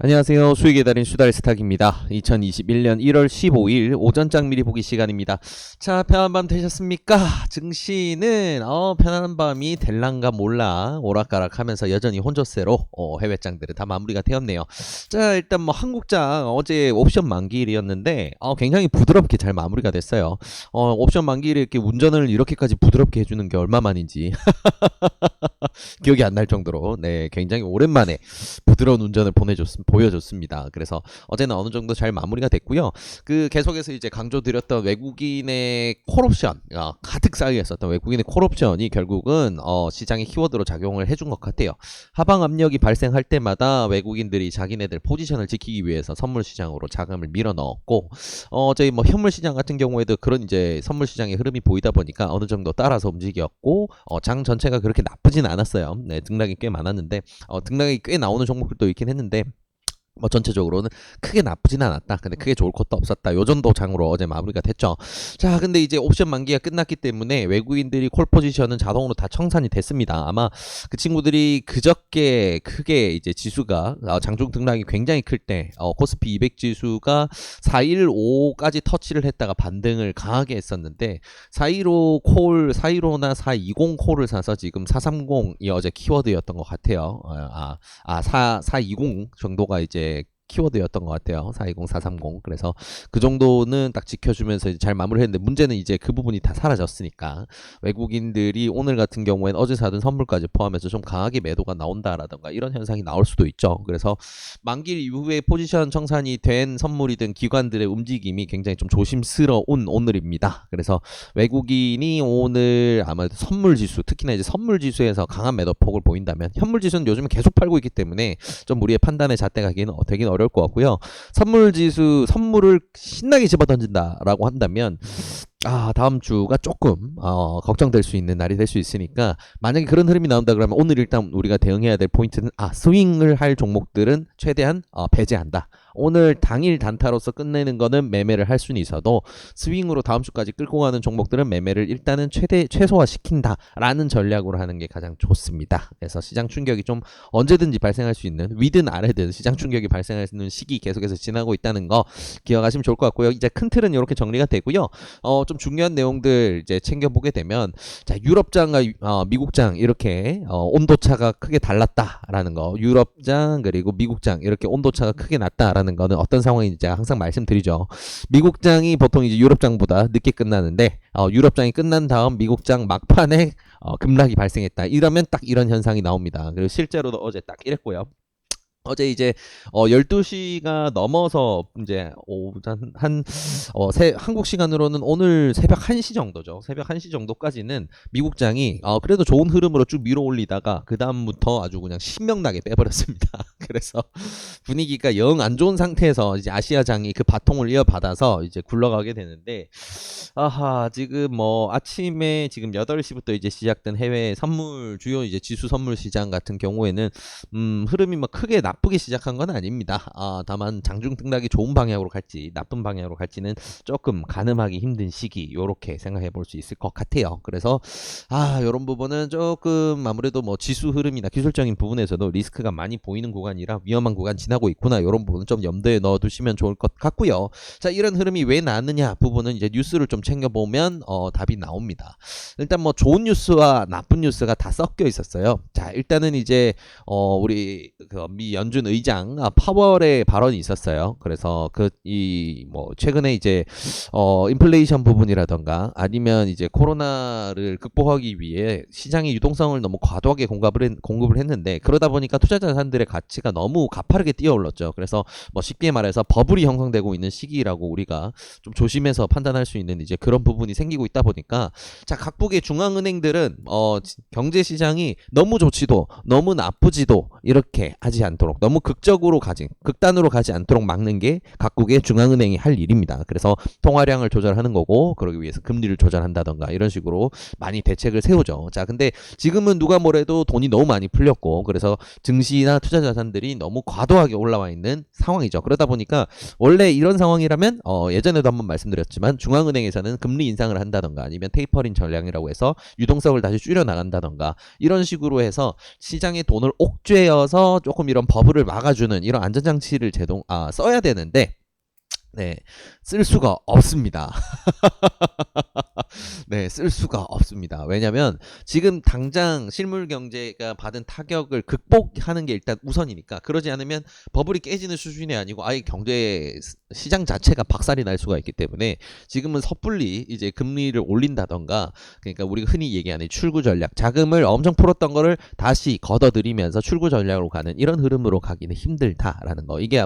안녕하세요. 수익의 달인 수달스탁입니다. 2021년 1월 15일 오전장 미리 보기 시간입니다. 자, 편한 밤 되셨습니까? 증시는 편안한 밤이 될란가 몰라 오락가락 하면서 여전히 혼조세로 해외장들은 다 마무리가 되었네요. 자, 일단 뭐 한국장 어제 옵션 만기일이었는데 굉장히 부드럽게 잘 마무리가 됐어요. 옵션 만기일에 이렇게 운전을 이렇게까지 부드럽게 해주는 게 얼마만인지 기억이 안 날 정도로 네, 굉장히 오랜만에 부드러운 운전을 보여줬습니다. 그래서 어제는 어느 정도 잘 마무리가 됐고요. 그 계속해서 이제 강조드렸던 외국인의 콜옵션 가득 쌓여 있었던 외국인의 콜옵션이 결국은 시장의 키워드로 작용을 해준 것 같아요. 하방 압력이 발생할 때마다 외국인들이 자기네들 포지션을 지키기 위해서 선물 시장으로 자금을 밀어 넣었고 저희 뭐 현물 시장 같은 경우에도 그런 이제 선물 시장의 흐름이 보이다 보니까 어느 정도 따라서 움직였고 장 전체가 그렇게 나쁘진 않았어요. 네, 등락이 꽤 많았는데 등락이 꽤 나오는 종목들도 있긴 했는데 뭐 전체적으로는 크게 나쁘진 않았다. 근데 크게 좋을 것도 없었다. 요 정도 장으로 어제 마무리가 됐죠. 자, 근데 이제 옵션 만기가 끝났기 때문에 외국인들이 콜 포지션은 자동으로 다 청산이 됐습니다. 아마 그 친구들이 그저께 크게 이제 지수가 장중 등락이 굉장히 클 때 코스피 200 지수가 415까지 터치를 했다가 반등을 강하게 했었는데 415나 420 콜을 사서 지금 430이 어제 키워드였던 것 같아요. 420 정도가 이제 키워드였던 것 같아요. 420, 430. 그래서 그 정도는 딱 지켜주면서 이제 잘 마무리했는데 문제는 이제 그 부분이 다 사라졌으니까 외국인들이 오늘 같은 경우에는 어제 사둔 선물까지 포함해서 좀 강하게 매도가 나온다라던가 이런 현상이 나올 수도 있죠. 그래서 만기 이후에 포지션 청산이 된 선물이든 기관들의 움직임이 굉장히 좀 조심스러운 오늘입니다. 그래서 외국인이 오늘 아마도 선물 지수, 특히나 이제 선물 지수에서 강한 매도폭을 보인다면 현물 지수는 요즘 계속 팔고 있기 때문에 좀 우리의 판단의 잣대가 되긴 어려울 것 같고요. 선물 지수, 선물을 신나게 집어던진다라고 한다면 다음 주가 조금 걱정될 수 있는 날이 될 수 있으니까 만약에 그런 흐름이 나온다 그러면 오늘 일단 우리가 대응해야 될 포인트는 스윙을 할 종목들은 최대한 배제한다. 오늘 당일 단타로서 끝내는 거는 매매를 할 수는 있어도 스윙으로 다음 주까지 끌고 가는 종목들은 매매를 일단은 최소화시킨다라는 전략으로 하는 게 가장 좋습니다. 그래서 시장 충격이 좀 언제든지 발생할 수 있는 위든 아래든 시장 충격이 발생할 수 있는 시기 계속해서 지나고 있다는 거 기억하시면 좋을 것 같고요. 이제 큰 틀은 이렇게 정리가 되고요. 좀 중요한 내용들 이제 챙겨보게 되면 자, 유럽장과 미국장 이렇게 온도차가 크게 달랐다라는 거, 유럽장 그리고 미국장 이렇게 온도차가 크게 났다라는 거는 어떤 상황인지 제가 항상 말씀드리죠. 미국장이 보통 이제 유럽장보다 늦게 끝나는데 유럽장이 끝난 다음 미국장 막판에 급락이 발생했다. 이러면 딱 이런 현상이 나옵니다. 그리고 실제로도 어제 딱 이랬고요. 어제 이제 12시가 넘어서 이제 오전 한국 시간으로는 오늘 새벽 1시 정도죠. 새벽 1시 정도까지는 미국장이 그래도 좋은 흐름으로 쭉 밀어 올리다가 그다음부터 아주 그냥 신명나게 빼버렸습니다. 그래서 분위기가 영 안 좋은 상태에서 이제 아시아장이 그 바통을 이어받아서 이제 굴러가게 되는데 지금 뭐 아침에 지금 8시부터 이제 시작된 해외 선물 주요 이제 지수 선물 시장 같은 경우에는 흐름이 뭐 크게 나쁘게 시작한 건 아닙니다. 다만 장중 등락이 좋은 방향으로 갈지 나쁜 방향으로 갈지는 조금 가늠하기 힘든 시기 요렇게 생각해 볼 수 있을 것 같아요. 그래서 요런 부분은 조금 아무래도 뭐 지수 흐름이나 기술적인 부분에서도 리스크가 많이 보이는 구간이라 위험한 구간 지나고 있구나 요런 부분은 좀 염두에 넣어 두시면 좋을 것 같고요. 자, 이런 흐름이 왜 나왔느냐 부분은 이제 뉴스를 좀 챙겨보면 답이 나옵니다. 일단 뭐 좋은 뉴스와 나쁜 뉴스가 다 섞여 있었어요. 자, 일단은 이제 우리 미 연준 의장 파월의 발언이 있었어요. 그래서 뭐 최근에 이제 인플레이션 부분이라던가 아니면 이제 코로나를 극복하기 위해 시장의 유동성을 너무 과도하게 공급을 했는데 그러다 보니까 투자 자산들의 가치가 너무 가파르게 뛰어올랐죠. 그래서 뭐 쉽게 말해서 버블이 형성되고 있는 시기라고 우리가 좀 조심해서 판단할 수 있는 이제 그런 부분이 생기고 있다 보니까 자, 각국의 중앙은행들은 경제 시장이 너무 좋지도 너무 나쁘지도 이렇게 하지 않도록 너무 극단으로 가지 않도록 막는 게 각국의 중앙은행이 할 일입니다. 그래서 통화량을 조절하는 거고 그러기 위해서 금리를 조절한다던가 이런 식으로 많이 대책을 세우죠. 자, 근데 지금은 누가 뭐래도 돈이 너무 많이 풀렸고 그래서 증시나 투자 자산들 자산들이 너무 과도하게 올라와 있는 상황이죠. 그러다 보니까 원래 이런 상황이라면 예전에도 한번 말씀드렸지만 중앙은행에서는 금리 인상을 한다던가 아니면 테이퍼링 전략이라고 해서 유동성을 다시 줄여 나간다던가 이런 식으로 해서 시장에 돈을 옥죄어서 조금 이런 버블을 막아주는 이런 안전장치를 써야 되는데 네, 쓸 수가 없습니다. 네, 쓸 수가 없습니다. 왜냐면 지금 당장 실물 경제가 받은 타격을 극복하는 게 일단 우선이니까 그러지 않으면 버블이 깨지는 수준이 아니고 아예 경제 시장 자체가 박살이 날 수가 있기 때문에 지금은 섣불리 이제 금리를 올린다던가 그러니까 우리가 흔히 얘기하는 출구 전략 자금을 엄청 풀었던 거를 다시 걷어들이면서 출구 전략으로 가는 이런 흐름으로 가기는 힘들다라는 거. 이게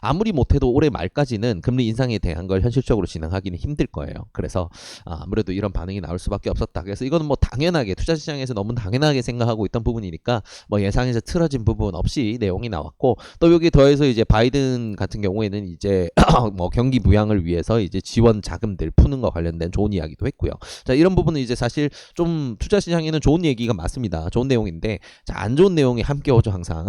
아무리 못해도 올해 말까지는 금리 인상에 대한 걸 현실적으로 진행하기는 힘들 거예요. 그래서 아무래도 이런 반응이 나올 수밖에 없었다. 그래서 이거는 뭐 당연하게 투자 시장에서 너무 당연하게 생각하고 있던 부분이니까 뭐 예상에서 틀어진 부분 없이 내용이 나왔고 또 여기 더해서 이제 바이든 같은 경우에는 이제 뭐 경기 부양을 위해서 이제 지원 자금들 푸는 거 관련된 좋은 이야기도 했고요. 자, 이런 부분은 이제 사실 좀 투자 시장에는 좋은 얘기가 맞습니다. 좋은 내용인데 자, 안 좋은 내용이 함께 오죠, 항상.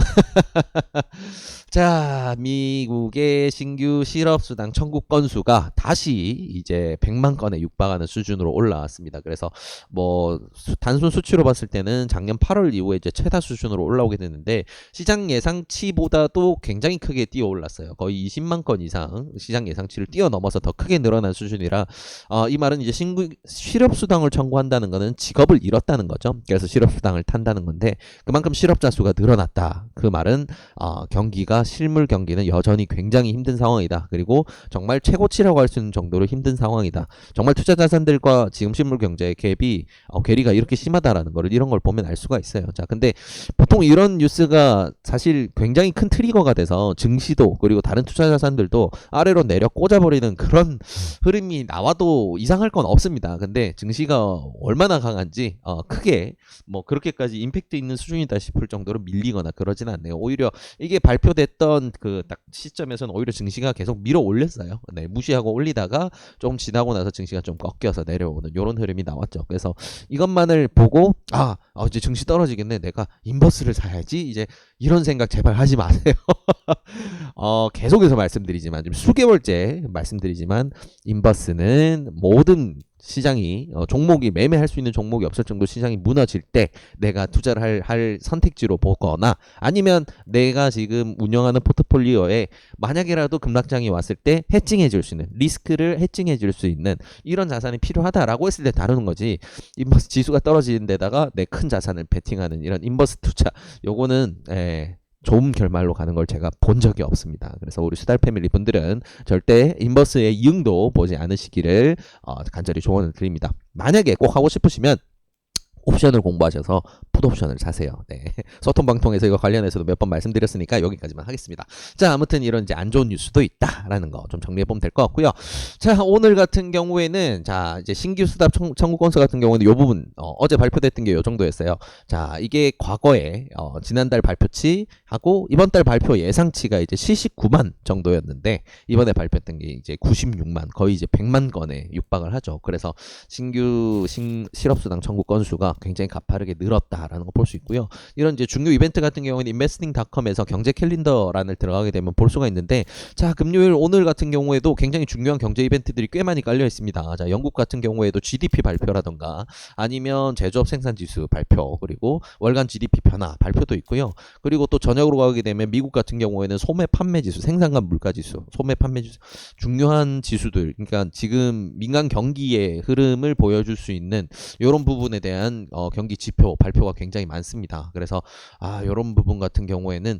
자, 미국의 신규 실업수당 청구 건수가 다시 이제 100만 건에 육박하는 수준으로 올라왔습니다. 그래서 뭐 단순 수치로 봤을 때는 작년 8월 이후에 이제 최다 수준으로 올라오게 됐는데 시장 예상치보다도 굉장히 크게 뛰어 올랐어요. 거의 20만 건 이상 시장 예상치를 뛰어넘어서 더 크게 늘어난 수준이라 이 말은 이제 신규 실업수당을 청구한다는 거는 직업을 잃었다는 거죠. 그래서 실업수당을 탄다는 건데 그만큼 실업자 수가 늘어났다. 그 말은 경기가 실물 경기는 여전히 굉장히 힘든 상황이다. 그리고 정말 최고치라고 할 수 있는 정도로 힘든 상황이다. 정말 투자 자산들과 지금 실물 경제의 갭이 괴리가 이렇게 심하다라는 거를 이런 걸 보면 알 수가 있어요. 자, 근데 보통 이런 뉴스가 사실 굉장히 큰 트리거가 돼서 증시도 그리고 다른 투자 자산들도 아래로 내려 꽂아버리는 그런 흐름이 나와도 이상할 건 없습니다. 근데 증시가 얼마나 강한지 크게 뭐 그렇게까지 임팩트 있는 수준이다 싶을 정도로 밀리거나 그러진 않네요. 오히려 이게 발표됐던 그 딱 시점에서는 오히려 증시가 계속 밀어 올렸어요. 네, 무시하고 올리다가 조금 지나고 나서 증시가 좀 꺾여서 내려오는 이런 흐름이 나왔죠. 그래서 이것만을 보고 이제 증시 떨어지겠네. 내가 인버스를 사야지. 이제 이런 생각 제발 하지 마세요. 계속해서 말씀드리지만 좀 수개월째 말씀드리지만 인버스는 모든 시장이 종목이 매매할 수 있는 종목이 없을 정도 시장이 무너질 때 내가 투자를 할 선택지로 보거나 아니면 내가 지금 운영하는 포트폴리오에 만약에라도 급락장이 왔을 때 해칭해 줄 수 있는 리스크를 해칭해 줄 수 있는 이런 자산이 필요하다라고 했을 때 다루는 거지. 인버스 지수가 떨어지는 데다가 내 큰 자산을 베팅하는 이런 인버스 투자 요거는 좋은 결말로 가는 걸 제가 본 적이 없습니다. 그래서 우리 수달 패밀리 분들은 절대 인버스의 이응도 보지 않으시기를 간절히 조언을 드립니다. 만약에 꼭 하고 싶으시면 옵션을 공부하셔서 풋옵션을 사세요. 네. 소통방통에서 이거 관련해서도 몇 번 말씀드렸으니까 여기까지만 하겠습니다. 자, 아무튼 이런 이제 안 좋은 뉴스도 있다라는 거 좀 정리해보면 될 것 같고요. 자, 오늘 같은 경우에는 자, 이제 신규 수답 청구 건수 같은 경우는 이 부분 어제 발표됐던 게 이 정도였어요. 자, 이게 과거에 지난달 발표치 하고 이번 달 발표 예상치가 이제 79만 정도였는데 이번에 발표했던 게 이제 96만 거의 이제 100만 건에 육박을 하죠. 그래서 신규 실업수당 청구 건수가 굉장히 가파르게 늘었다라는 거 볼 수 있고요. 이런 이제 중요 이벤트 같은 경우에는 investing.com에서 경제 캘린더란을 들어가게 되면 볼 수가 있는데 자, 금요일 오늘 같은 경우에도 굉장히 중요한 경제 이벤트들이 꽤 많이 깔려 있습니다. 자, 영국 같은 경우에도 GDP 발표라던가 아니면 제조업 생산 지수 발표 그리고 월간 GDP 변화 발표도 있고요. 그리고 또 저녁으로 가게 되면 미국 같은 경우에는 소매 판매 지수, 생산과 물가 지수, 소매 판매 지수 중요한 지수들 그러니까 지금 민간 경기의 흐름을 보여줄 수 있는 이런 부분에 대한 경기 지표 발표가 굉장히 많습니다. 그래서 이런 부분 같은 경우에는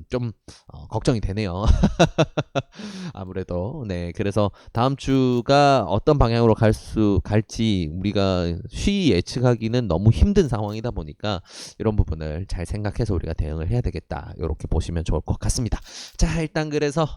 좀 걱정이 되네요. 아무래도 네 그래서 다음 주가 어떤 방향으로 갈지 우리가 쉬이 예측하기는 너무 힘든 상황이다 보니까 이런 부분을 잘 생각해서 우리가 대응을 해야 되겠다. 이렇게 보시면 좋을 것 같습니다. 자, 일단 그래서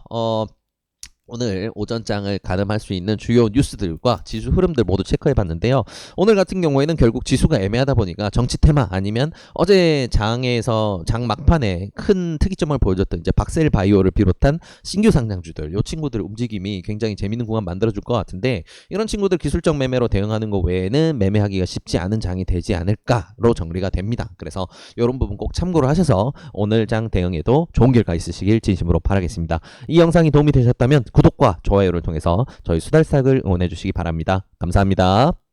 오늘 오전장을 가늠할 수 있는 주요 뉴스들과 지수 흐름들 모두 체크해 봤는데요. 오늘 같은 경우에는 결국 지수가 애매하다 보니까 정치 테마 아니면 어제 장에서 장 막판에 큰 특이점을 보여줬던 이제 박셀 바이오를 비롯한 신규 상장주들, 요 친구들 움직임이 굉장히 재밌는 구간 만들어줄 것 같은데, 이런 친구들 기술적 매매로 대응하는 것 외에는 매매하기가 쉽지 않은 장이 되지 않을까로 정리가 됩니다. 그래서 이런 부분 꼭 참고를 하셔서 오늘 장 대응에도 좋은 결과 있으시길 진심으로 바라겠습니다. 이 영상이 도움이 되셨다면 구독과 좋아요를 통해서 저희 수달싹을 응원해 주시기 바랍니다. 감사합니다.